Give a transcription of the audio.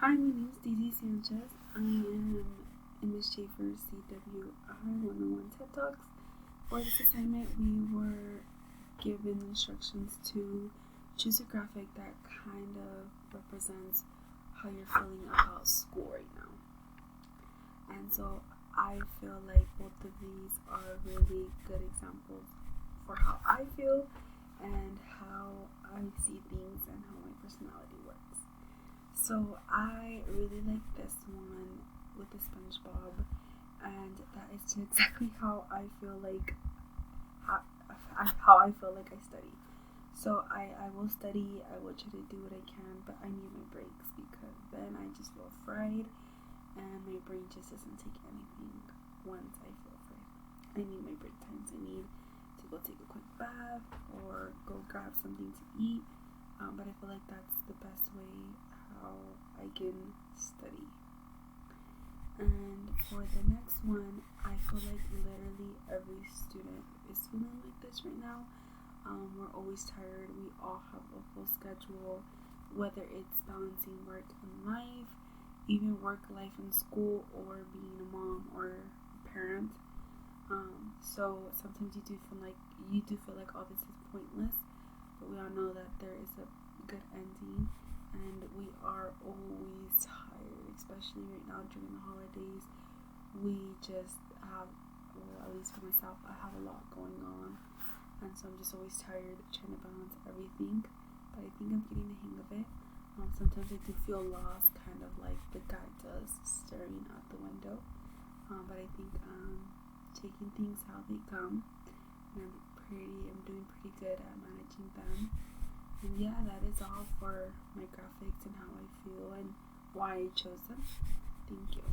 Hi, my name is Daisy Sanchez. I am in Miss Schaefer's CWI 101 TED Talks. For this assignment, we were given instructions to choose a graphic that kind of represents how you're feeling about school right now. And so I feel like both of these are really good examples for how I feel and how I see things and how my personality works. So I really like this one with the SpongeBob, and that is just exactly how I feel like how I feel like I study. So I will study, I will try to do what I can, but I need my breaks because then I just feel fried and my brain just doesn't take anything once I feel fried. I need my break times. I need to go take a quick bath or go grab something to eat. But I feel like that's the best way how I can study. And for the next one, I feel like literally every student is feeling like this right now. We're always tired. We all have a full schedule, whether it's balancing work and life, even work life in school, or being a mom or a parent. So sometimes you do feel like all this is pointless, but we all know that there is a good ending, and we are always tired, especially right now during the holidays. We just have, well, at least for myself, I have a lot going on, and so I'm just always tired trying to balance everything, but I think I'm getting the hang of it. Sometimes I do feel lost, kind of like the guy does, staring out the window, but I think taking things how they come, and I'm doing pretty good at managing them. And yeah, that is all for my graphics and how I feel and why I chose them. Thank you.